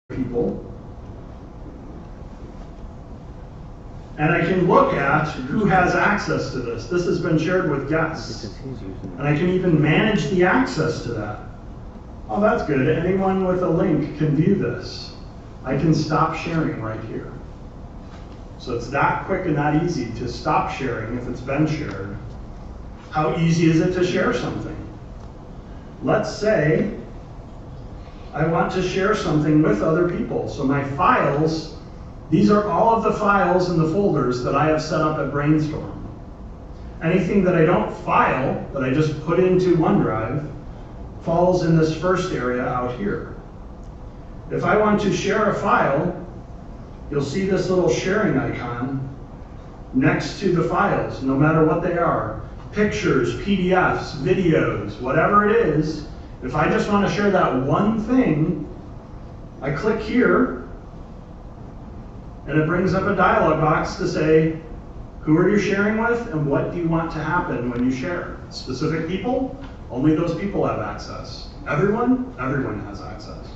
people. And I can look at who has access to this. This has been shared with guests. And I can even manage the access to that. Oh, that's good. Anyone with a link can view this. I can stop sharing right here. So it's that quick and that easy to stop sharing if it's been shared. How easy is it to share something? Let's say I want to share something with other people. So my files, these are all of the files in the folders that I have set up at Brainstorm. Anything that I don't file, that I just put into OneDrive, falls in this first area out here. If I want to share a file, you'll see this little sharing icon next to the files, no matter what they are. Pictures, PDFs, videos, whatever it is. If I just want to share that one thing, I click here, and it brings up a dialog box to say, who are you sharing with, and what do you want to happen when you share? Specific people? Only those people have access. Everyone? Everyone has access.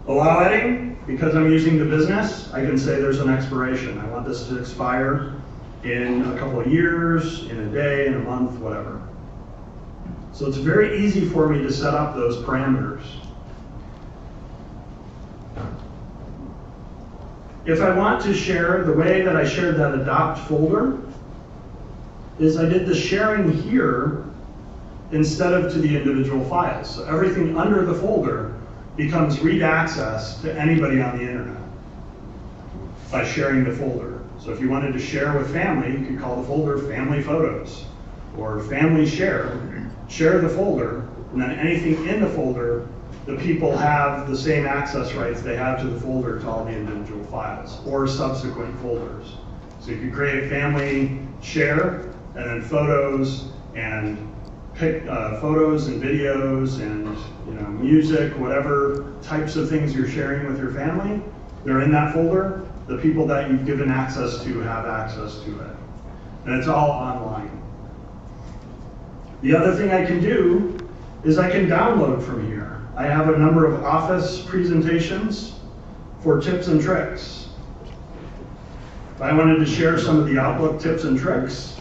Allow editing, because I'm using the business, I can say there's an expiration. I want this to expire in a couple of years, in a day, in a month, whatever. So it's very easy for me to set up those parameters. If I want to share, the way that I shared that adopt folder is I did the sharing here instead of to the individual files. So everything under the folder becomes read access to anybody on the internet by sharing the folder. So if you wanted to share with family, you could call the folder family photos or family share the folder, and then anything in the folder, the people have the same access rights they have to the folder to all the individual files or subsequent folders. So you could create family share and then photos and pick photos and videos and music, whatever types of things you're sharing with your family, they're in that folder. The people that you've given access to have access to it. And it's all online. The other thing I can do is I can download from here. I have a number of Office presentations for tips and tricks. If I wanted to share some of the Outlook tips and tricks,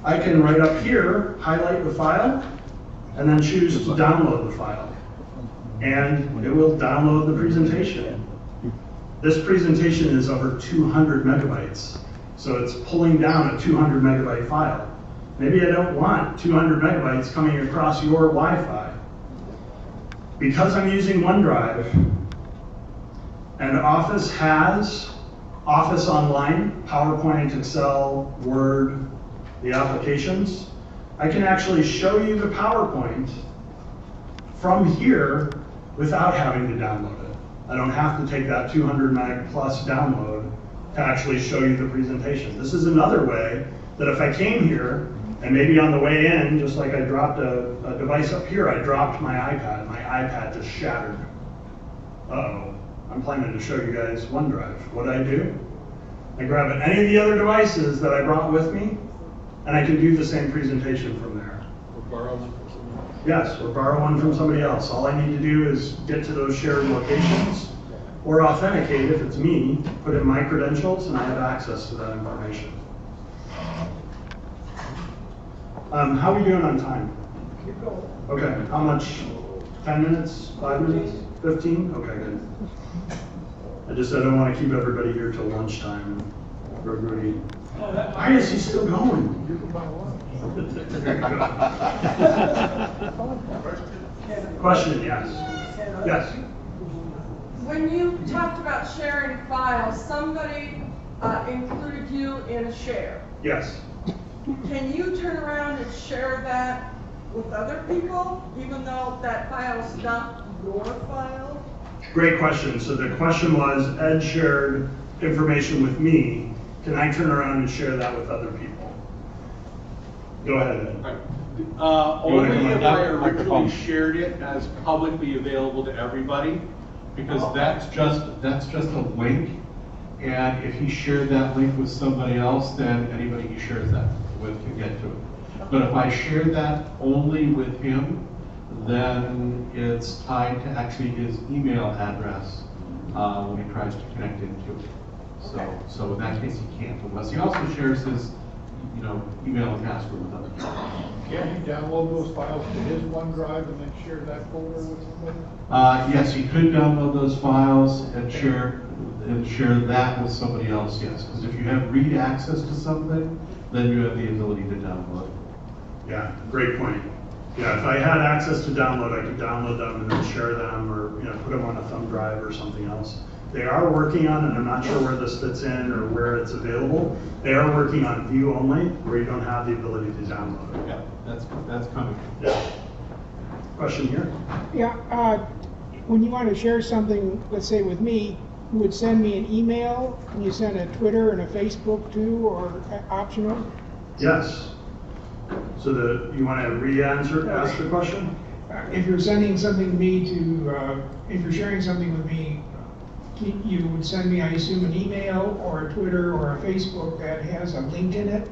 I can right up here, highlight the file, and then choose to download the file. And it will download the presentation. This presentation is over 200 megabytes. So it's pulling down a 200 megabyte file. Maybe I don't want 200 megabytes coming across your Wi-Fi. Because I'm using OneDrive, and Office has Office Online, PowerPoint, Excel, Word, the applications, I can actually show you the PowerPoint from here without having to download it. I don't have to take that 200 meg plus download to actually show you the presentation. This is another way that if I came here and maybe on the way in, just like I dropped a device up here, I dropped my iPad. My iPad just shattered. Uh-oh, I'm planning to show you guys OneDrive. What do I do? I grab any of the other devices that I brought with me, and I can do the same presentation from there. Or borrow one from someone else? Yes, or borrow one from somebody else. All I need to do is get to those shared locations, or authenticate if it's me, put in my credentials, and I have access to that information. How are we doing on time? Keep going. Okay, how much? 10 minutes? 5 minutes? 15? Okay, good. I don't want to keep everybody here till lunchtime. Everybody, why is he still going? You can buy one. Question, yes. Yes. When you talked about sharing files, somebody included you in a share. Yes. Can you turn around and share that with other people, even though that file's not your file? Great question. So the question was, Ed shared information with me. Can I turn around and share that with other people? Go ahead, Ed. Only if I originally shared it as publicly available to everybody, because that's just a link. And if he shared that link with somebody else, then anybody he shares that with can get to it. But if I share that only with him, then it's tied to actually his email address. when he tries to connect into it. So in that case, he can't, unless he also shares his, email and password with other people. Can you download those files to his OneDrive and then share that folder with somebody? Yes, you could download those files and share that with somebody else, yes. Because if you have read access to something, then you have the ability to download it. Yeah, great point. Yeah, if I had access to download, I could download them and then share them, or put them on a thumb drive or something else. They are working on, and I'm not sure where this fits in or where it's available. They are working on view only, where you don't have the ability to download it. Yeah, that's coming. Yeah. Question here? Yeah, when you want to share something, let's say with me, you would send me an email, and you send a Twitter and a Facebook too, or optional? Yes. So you want to ask the question? If you're sending something to me if you're sharing something with me, you would send me, I assume, an email or a Twitter or a Facebook that has a link in it,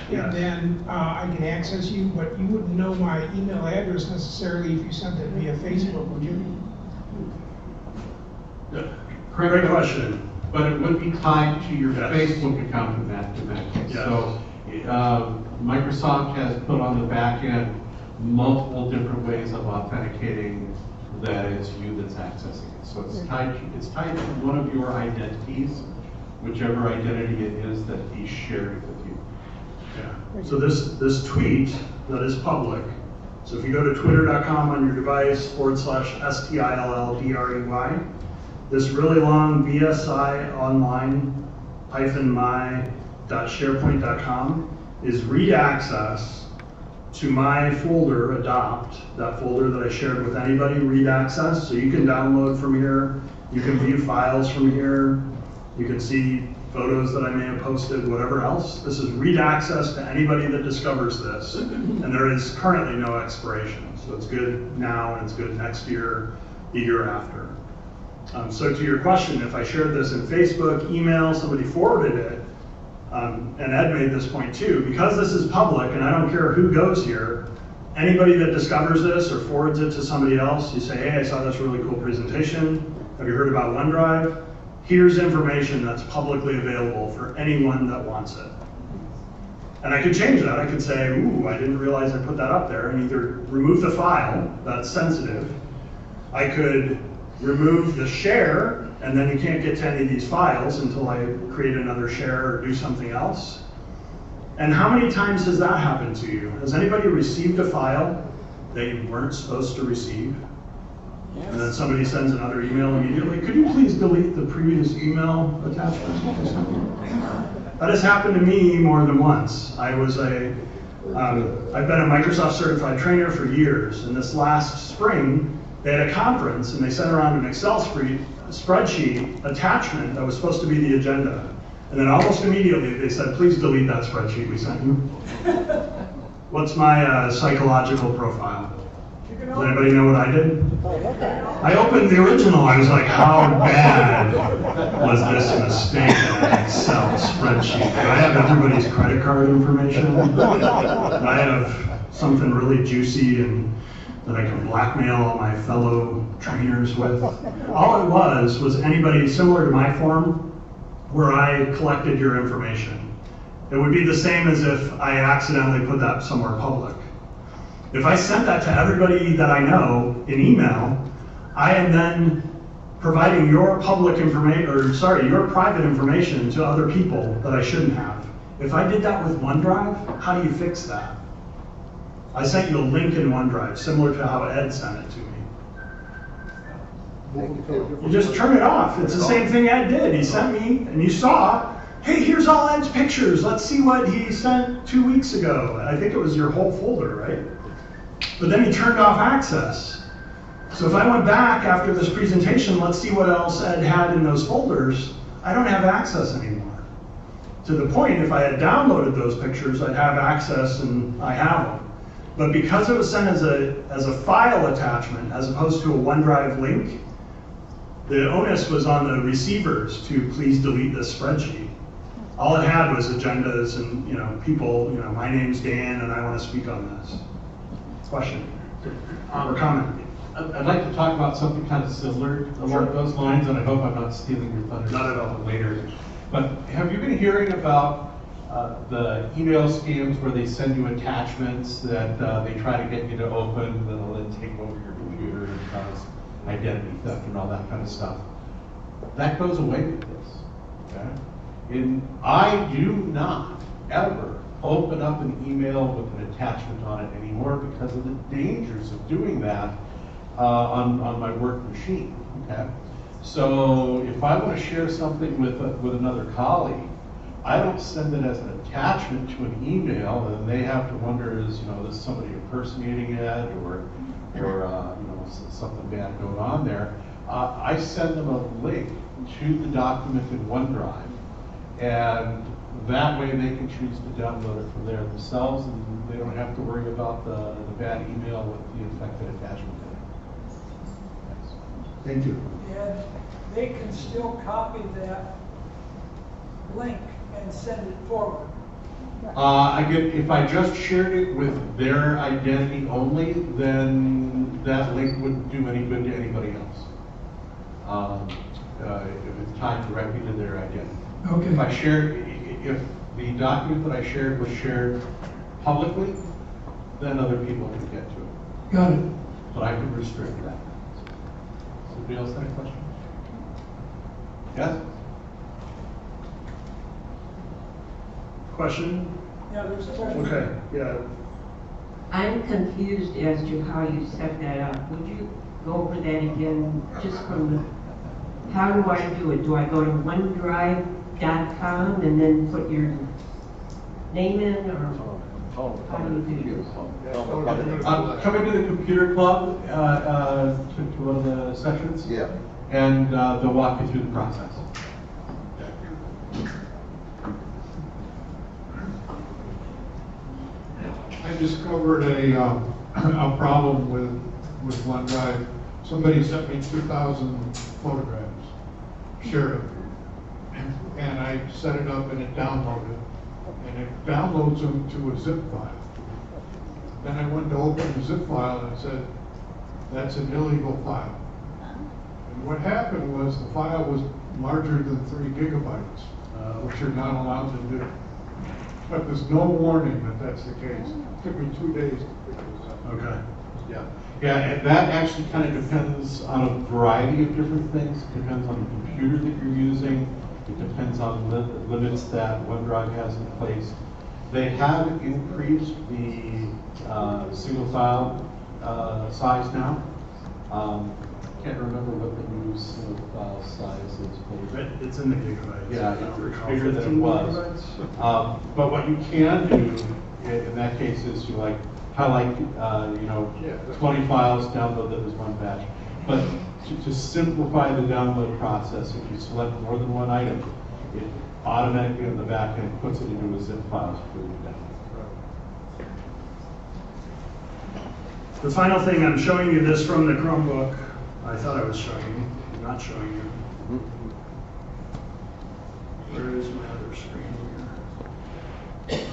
Yes. and then I can access you, but you wouldn't know my email address necessarily if you sent it via Facebook, would you? Great question. But it would be tied to your Yes. Facebook account in that case. Yes. So Microsoft has put on the back end multiple different ways of authenticating that it's you that's accessing it. So it's tied to one of your identities, whichever identity it is that he shared with you. Yeah. So this tweet that is public, so if you go to twitter.com on your device /STILLDREY, this really long BSI online -my.sharepoint.com is read access to my folder, Adopt, that folder that I shared with anybody, read access. So you can download from here, you can view files from here, you can see photos that I may have posted, whatever else. This is read access to anybody that discovers this. And there is currently no expiration. So it's good now and it's good next year, the year after. So to your question, if I shared this in Facebook, email, somebody forwarded it, and Ed made this point too, because this is public and I don't care who goes here, anybody that discovers this or forwards it to somebody else, you say, hey, I saw this really cool presentation. Have you heard about OneDrive? Here's information that's publicly available for anyone that wants it. And I could change that. I could say, ooh, I didn't realize I put that up there, and either remove the file that's sensitive. I could remove the share, and then you can't get to any of these files until I create another share or do something else. And how many times has that happened to you? Has anybody received a file that you weren't supposed to receive? Yes. And then somebody sends another email immediately. Could you please delete the previous email attachment? That has happened to me more than once. I've been a Microsoft certified trainer for years, and this last spring, they had a conference and they sent around an Excel spreadsheet attachment that was supposed to be the agenda. And then almost immediately they said, please delete that spreadsheet we sent you. What's my psychological profile? Does anybody know what I did? I opened the original. I was like, how bad was this mistake in an Excel spreadsheet? Do I have everybody's credit card information? Do I have something really juicy and that I can blackmail all my fellow trainers with? All it was anybody similar to my form where I collected your information. It would be the same as if I accidentally put that somewhere public. If I sent that to everybody that I know in email, I am then providing your public information, your private information to other people that I shouldn't have. If I did that with OneDrive, how do you fix that? I sent you a link in OneDrive, similar to how Ed sent it to me. You just turn it off. It's the same thing Ed did. He sent me, and you saw, hey, here's all Ed's pictures. Let's see what he sent 2 weeks ago. I think it was your whole folder, right? But then he turned off access. So if I went back after this presentation, let's see what else Ed had in those folders, I don't have access anymore. To the point, if I had downloaded those pictures, I'd have access and I have them. But because it was sent as a file attachment, as opposed to a OneDrive link, the onus was on the receivers to please delete this spreadsheet. All it had was agendas and people, my name's Dan and I want to speak on this. Question or comment? I'd like to talk about something kind of similar along those lines, and I hope I'm not stealing your thunder. Not at all. Later. But have you been hearing about the email scams where they send you attachments that they try to get you to open, that'll then take over your computer and cause identity theft and all that kind of stuff? That goes away with this. Okay? I do not ever open up an email with an attachment on it anymore because of the dangers of doing that on my work machine. Okay? So if I want to share something with another colleague, I don't send it as an attachment to an email, and they have to wonder, is this somebody impersonating it, or something bad going on there. I send them a link to the document in OneDrive, and that way they can choose to download it from there themselves, and they don't have to worry about the bad email with the infected attachment in it. Thanks. Thank you. And they can still copy that link and send it forward. If I just shared it with their identity only, then that link wouldn't do any good to anybody else. If it's tied directly to their identity. Okay. If the document that I shared was shared publicly, then other people can get to it. Got it. But I can restrict that. Somebody else have a question? Yes? Question? Yeah, there's a question. Okay, yeah. I'm confused as to how you set that up. Would you go over that again, just from the, how do I do it? Do I go to OneDrive.com and then put your name in, or how do you do this? Come into the computer club to one of the sessions. Yeah. And they'll walk you through the process. I discovered a problem with OneDrive. Somebody sent me 2,000 photographs, shared them, and I set it up and it downloaded, and it downloads them to a zip file. Then I went to open the zip file and it said, that's an illegal file. And what happened was the file was larger than 3 gigabytes, which you're not allowed to do. But there's no warning that that's the case. It took me 2 days to figure this out. Okay. Yeah, and that actually kind of depends on a variety of different things. It depends on the computer that you're using. It depends on the limits that OneDrive has in place. They have increased the single file size now. Can't remember what the new single file size is. But It's in the gigabytes. yeah, I don't it's recall. bigger than it 15 was. gigabytes? But what you can do in that case is you highlight 20 files, download them as one batch. But to simplify the download process, if you select more than one item, it automatically in the back end puts it into a zip file to put it down. The final thing, I'm showing you this from the Chromebook. I thought I was showing you, I'm not showing you. Where is my other screen here?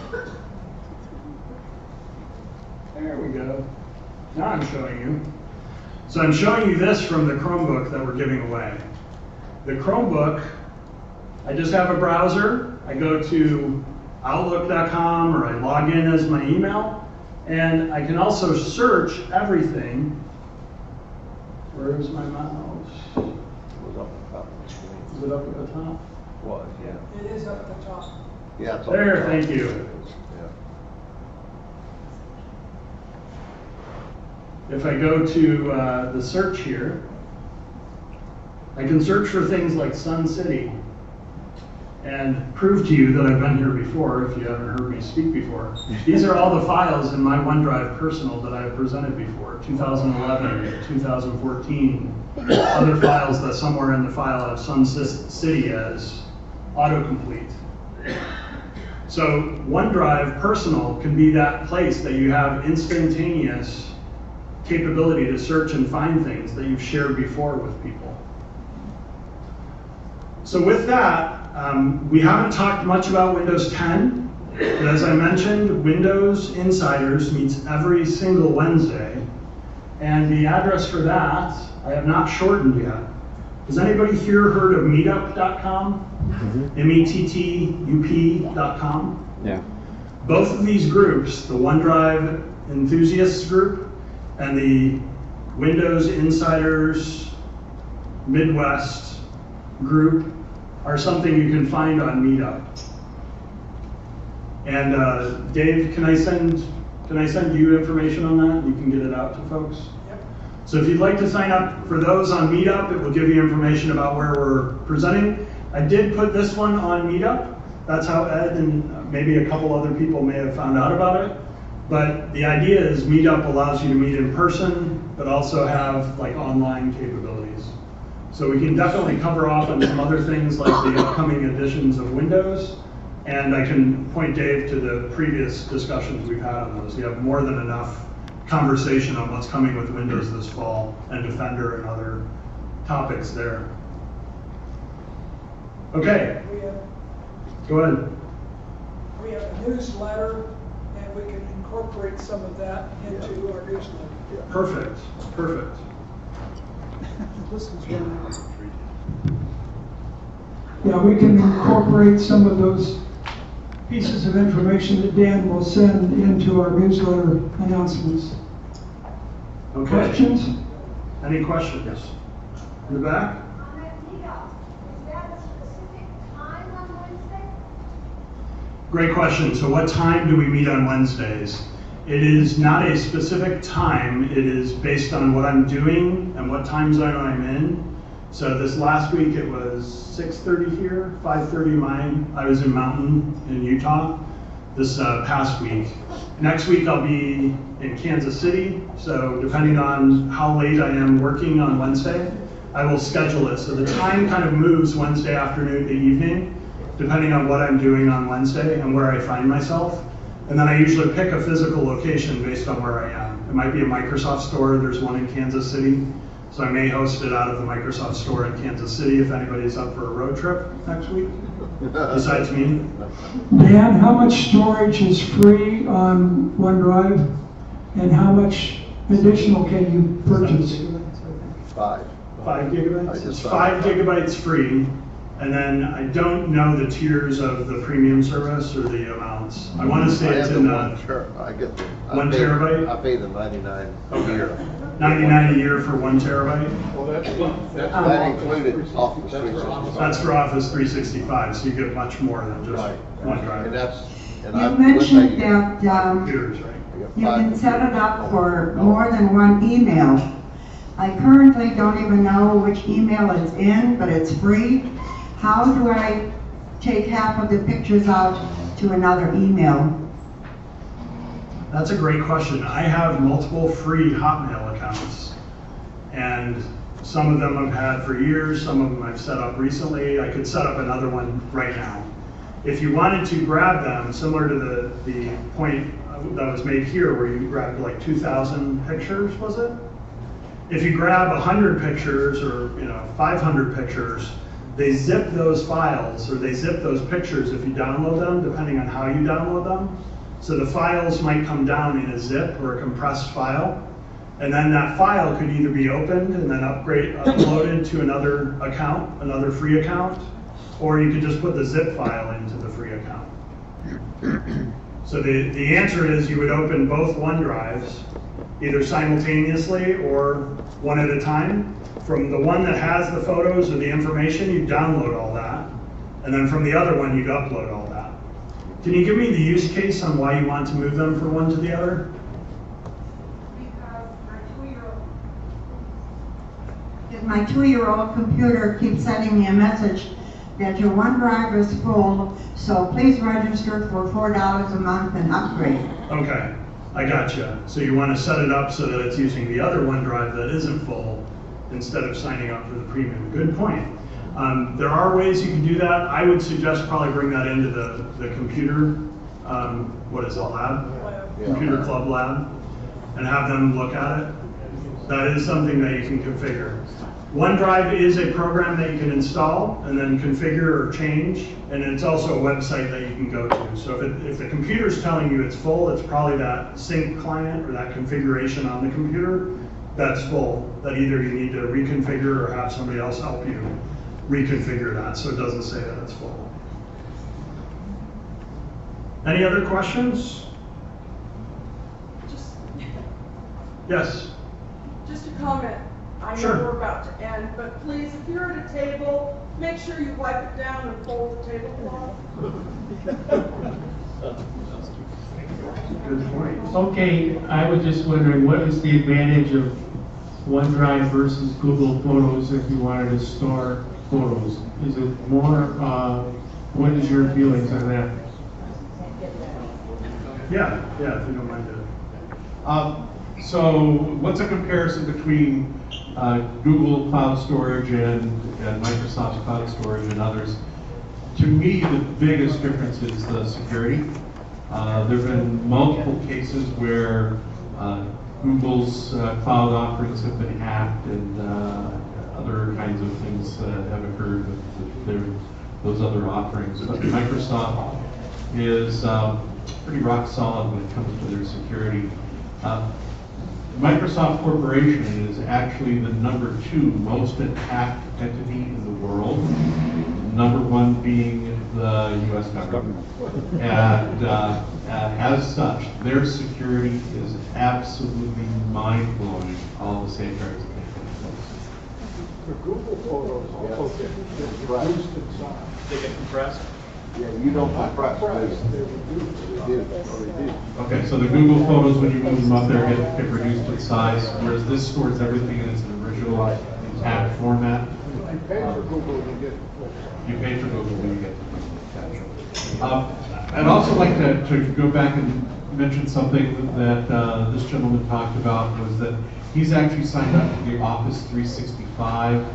There we go. Now I'm showing you. So I'm showing you this from the Chromebook that we're giving away. The Chromebook, I just have a browser. I go to Outlook.com or I log in as my email. And I can also search everything. Where is my mouse? It was up the top of the screen. Is it up at the top? Was, yeah. It is up the top. Yeah, it's up There, the top. thank you. Yeah. If I go to the search here, I can search for things like Sun City and prove to you that I've been here before, if you haven't heard me speak before. These are all the files in my OneDrive personal that I've presented before, 2011, 2014, other files that somewhere in the file have Sun City as autocomplete. So OneDrive personal can be that place that you have instantaneous capability to search and find things that you've shared before with people. So with that, we haven't talked much about Windows 10, but as I mentioned, Windows Insiders meets every single Wednesday, And the address for that, I have not shortened yet. Has anybody here heard of meetup.com? METTUP.com? Yeah. Both of these groups, the OneDrive enthusiasts group and the Windows Insiders Midwest group, are something you can find on Meetup. And Dave, can I send you information on that? You can get it out to folks? Yep. So if you'd like to sign up for those on Meetup, it will give you information about where we're presenting. I did put this one on Meetup. That's how Ed and maybe a couple other people may have found out about it. But the idea is Meetup allows you to meet in person, but also have like online capabilities. So we can definitely cover off on some other things like the upcoming editions of Windows. And I can point Dave to the previous discussions we've had on those. We have more than enough conversation on what's coming with Windows this fall and Defender and other topics there. Okay, We have, go ahead. we have a newsletter, and we can incorporate some of that into our newsletter. Perfect, perfect. This is one. Yeah, we can incorporate some of those pieces of information that Dan will send into our newsletter announcements. Okay. Questions? Any questions? In the back? On that meetup, is that a specific time on Wednesday? Great question. So what time do we meet on Wednesdays? It is not a specific time. It is based on what I'm doing and what time zone I'm in. So this last week it was 6:30 here, 5:30 mine. I was in Mountain in Utah this past week. Next week I'll be in Kansas City. So depending on how late I am working on Wednesday, I will schedule it. So the time kind of moves Wednesday afternoon to evening, depending on what I'm doing on Wednesday and where I find myself. And then I usually pick a physical location based on where I am. It might be a Microsoft store. There's one in Kansas City. So I may host it out of the Microsoft store in Kansas City if anybody's up for a road trip next week, besides me. Dan, how much storage is free on OneDrive? And how much additional can you purchase? 5. 5 gigabytes? I just It's saw 5 that. gigabytes free. And then I don't know the tiers of the premium service or the amounts. I want to say it's in the Sure, I get the. 1 terabyte? I pay the 99 a Okay. year. 99 a year for 1 terabyte. Well, that's That included Office 365. That's for Office 365, so you get much more than just Right. OneDrive. And that's, and You I. mentioned that Computers, right? you can set it up for more than one email. I currently don't even know which email it's in, but it's free. How do I take half of the pictures out to another email? That's a great question. I have multiple free Hotmail accounts, and some of them I've had for years, some of them I've set up recently. I could set up another one right now. If you wanted to grab them, similar to the point that was made here where you grabbed like 2,000 pictures, was it? If you grab 100 pictures or 500 pictures, they zip those files or they zip those pictures if you download them, depending on how you download them. So the files might come down in a zip or a compressed file, and then that file could either be opened and then uploaded to another account, another free account, or you could just put the zip file into the free account. So the answer is you would open both OneDrives, either simultaneously or one at a time. From the one that has the photos or the information, you download all that, and then from the other one, you'd upload all that. Can you give me the use case on why you want to move them from one to the other? Because my 2-year-old, Because my 2-year-old computer keeps sending me a message that your OneDrive is full, so please register for $4 a month and upgrade. Okay, I gotcha. So you want to set it up so that it's using the other OneDrive that isn't full instead of signing up for the premium. Good point. There are ways you can do that. I would suggest probably bring that into the computer, what is it, lab? Computer Club Lab, and have them look at it. That is something that you can configure. OneDrive is a program that you can install and then configure or change, and it's also a website that you can go to. So if the computer's telling you it's full, it's probably that sync client or that configuration on the computer that's full, that either you need to reconfigure or have somebody else help you reconfigure that so it doesn't say that it's full. Any other questions? Just, Yes. just a comment. I know Sure. we're about to end, but please, if you're at a table, make sure you wipe it down and fold the tablecloth. Good point. Okay, I was just wondering, what is the advantage of OneDrive versus Google Photos if you wanted to store photos? Is it more, what is your feelings on that? Yeah, if you don't mind it. So what's a comparison between Google Cloud Storage and Microsoft Cloud Storage and others? To me, the biggest difference is the security. There have been multiple cases where Google's cloud offerings have been hacked and other kinds of things have occurred with those other offerings. But Microsoft is pretty rock solid when it comes to their security. Microsoft Corporation is actually the #2 most attacked entity in the world. #1 being the U.S. government. And as such, their security is absolutely mind-blowing, all the safeguards that they put in place. The Google Photos also get reduced in size. They get compressed? Yeah, you don't compress, They're reduced. Okay, so the Google Photos, when you move them up there, get reduced in size, whereas this stores everything in its original intact format. If you pay for Google, you get. You pay for Google when you get the I'd also like to go back and mention something that this gentleman talked about, was that he's actually signed up for the Office 365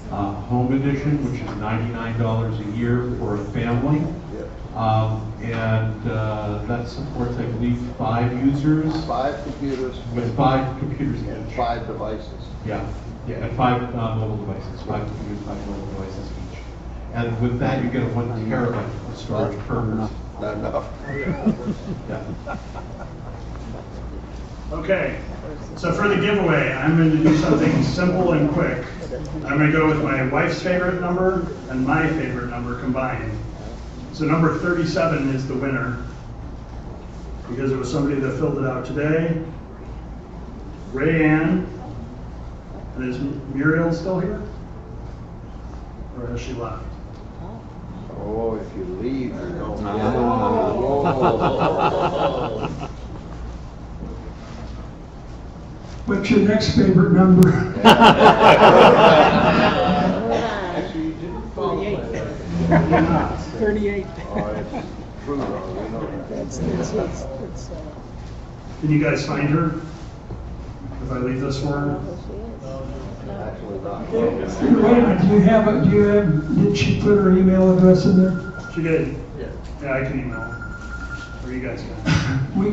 Home Edition, which is $99 a year for a family. And that supports, I believe, 5 users. 5 computers. With 5 computers each. And 5 devices. Yeah, and 5 mobile devices, 5 computers, 5 mobile devices each. And with that, you get a 1 terabyte of storage per person. Not enough. Yeah. Okay, so for the giveaway, I'm going to do something simple and quick. I'm going to go with my wife's favorite number and my favorite number combined. So number 37 is the winner, because it was somebody that filled it out today. Ray Ann. And is Muriel still here? Or has she left? Oh, if you leave, you don't. What's your next favorite number? Actually, you didn't follow that. 38. Oh, it's true, though, we know that. Can you guys find her? If I leave this for her? Actually not. Wait a minute, did she put her email address in there? She did. Yeah, I can email her. Or you guys can. We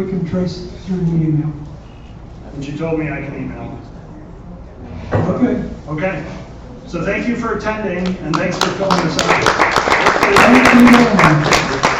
can trace through the email. And she told me I can email. Okay. Okay. So thank you for attending, and thanks for filling us out. Thank you very much.